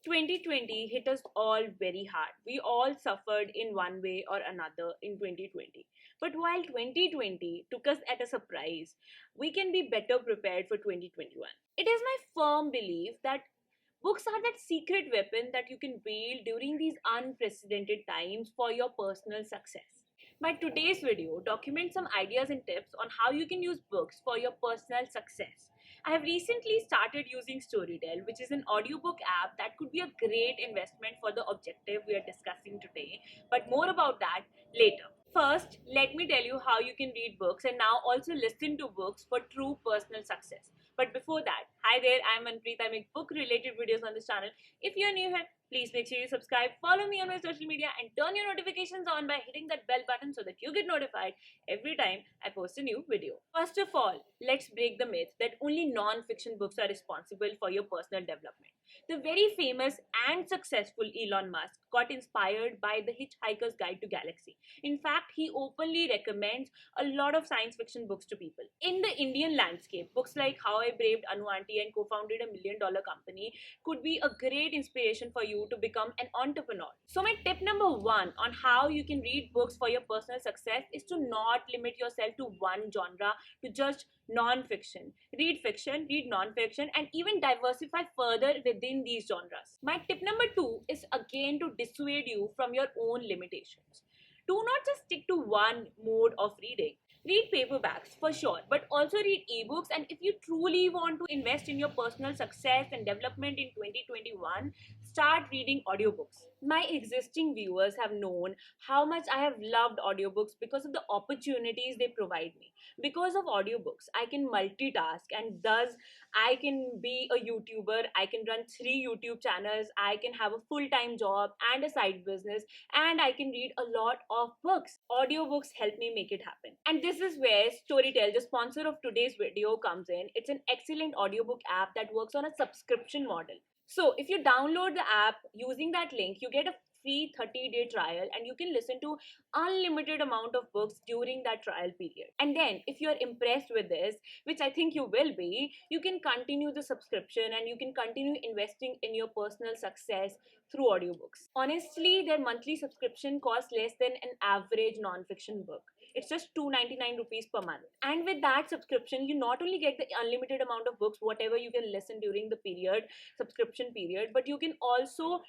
2020 hit us all very hard. We all suffered in one way or another in 2020. But while 2020 took us at a surprise, we can be better prepared for 2021. It is my firm belief that books are that secret weapon that you can wield during these unprecedented times for your personal success. My today's video documents some ideas and tips on how you can use books for your personal success. I have recently started using Storytel, which is an audiobook app that could be a great investment for the objective we are discussing today, but more about that later. First, let me tell you how you can read books and now also listen to books for true personal success. But before that, hi there, I'm Manpreet. I make book related videos on this channel. If you're new here, please make sure you subscribe, follow me on my social media, and turn your notifications on by hitting that bell button so that you get notified every time I post a new video. First of all, let's break the myth that only non-fiction books are responsible for your personal development. The very famous and successful Elon Musk got inspired by The Hitchhiker's Guide to Galaxy. In fact, he openly recommends a lot of science fiction books to people. In the Indian landscape, books like How I Braved Anu Aunty and Co-Founded a $1 Million Company could be a great inspiration for you to become an entrepreneur. So my tip number one on how you can read books for your personal success is to not limit yourself to one genre, to just non-fiction. Read fiction, read non-fiction, and even diversify further within these genres. My tip number two is again to dissuade you from your own limitations. Do not just stick to one mode of reading. Read paperbacks for sure, but also read ebooks. And if you truly want to invest in your personal success and development in 2021, start reading audiobooks. My existing viewers have known how much I have loved audiobooks because of the opportunities they provide me. Because of audiobooks, I can multitask, and thus I can be a YouTuber, I can run 3 YouTube channels, I can have a full-time job and a side business, and I can read a lot of books. Audiobooks help me make it happen. And this is where Storytel, the sponsor of today's video, comes in. It's an excellent audiobook app that works on a subscription model. So if you download the app using that link, you get a free 30-day trial and you can listen to unlimited amount of books during that trial period. And then if you're impressed with this, which I think you will be, you can continue the subscription and you can continue investing in your personal success through audiobooks. Honestly, their monthly subscription costs less than an average non-fiction book. It's just 299 rupees per month. And with that subscription, you not only get the unlimited amount of books, whatever you can listen during the subscription period, but you can also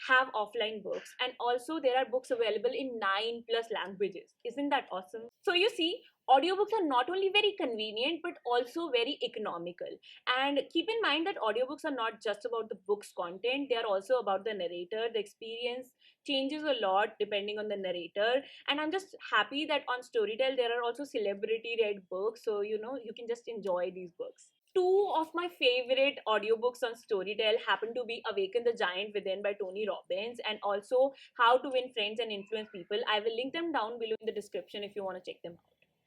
have offline books, and also there are books available in 9+ languages. Isn't that awesome? So you see, audiobooks are not only very convenient but also very economical. And keep in mind that audiobooks are not just about the book's content, they are also about the narrator. The experience changes a lot depending on the narrator, and I'm just happy that on Storytel there are also celebrity read books, so you can just enjoy these books. Two of my favorite audiobooks on Storytel happen to be Awaken the Giant Within by Tony Robbins and also How to Win Friends and Influence People. I will link them down below in the description if you want to check them out.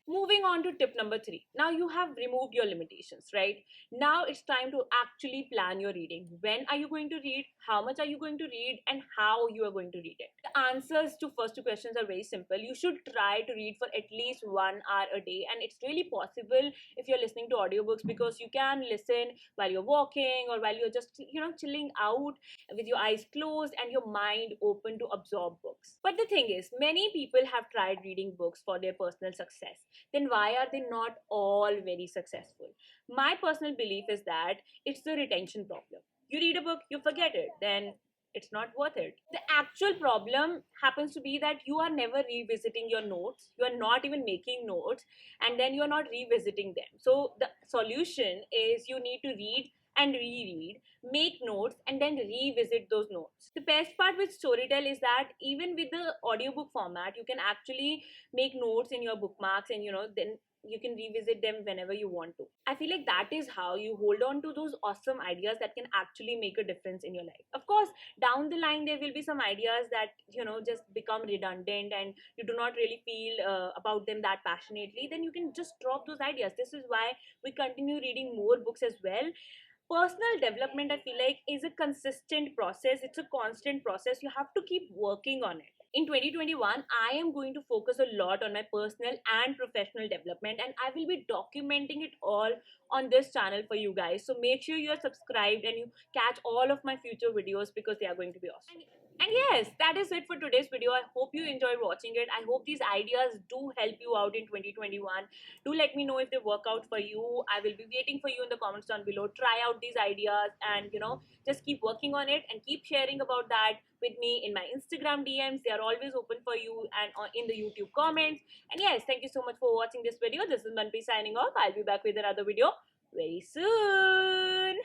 Moving on to tip number 3. Now you have removed your limitations, right? Now it's time to actually plan your reading. When are you going to read? How much are you going to read? And how you are going to read it? The answers to first two questions are very simple. You should try to read for at least 1 hour a day, and it's really possible if you're listening to audiobooks because you can listen while you're walking or while you're just chilling out with your eyes closed and your mind open to absorb books. But the thing is, many people have tried reading books for their personal success. Then why are they not all very successful? My personal belief is that it's the retention problem. You read a book, you forget it, then it's not worth it. The actual problem happens to be that you are never revisiting your notes, you are not even making notes, and then you are not revisiting them. So the solution is you need to read and reread, make notes, and then revisit those notes. The best part with Storytel is that even with the audiobook format, you can actually make notes in your bookmarks, and then you can revisit them whenever you want to. I feel like that is how you hold on to those awesome ideas that can actually make a difference in your life. Of course, down the line there will be some ideas that just become redundant and you do not really feel about them that passionately. Then you can just drop those ideas. This is why we continue reading more books as well. Personal development, I feel like, is a consistent process. It's a constant process. You have to keep working on it. In 2021, I am going to focus a lot on my personal and professional development, and I will be documenting it all on this channel for you guys. So make sure you are subscribed and you catch all of my future videos because they are going to be awesome. And yes, that is it for today's video. I hope you enjoyed watching it. I hope these ideas do help you out in 2021. Do let me know if they work out for you. I will be waiting for you in the comments down below. Try out these ideas and just keep working on it and keep sharing about that with me in my Instagram DMs. They are always open for you, and in the YouTube comments. And yes, thank you so much for watching this video. This is Manpreet signing off. I'll be back with another video very soon.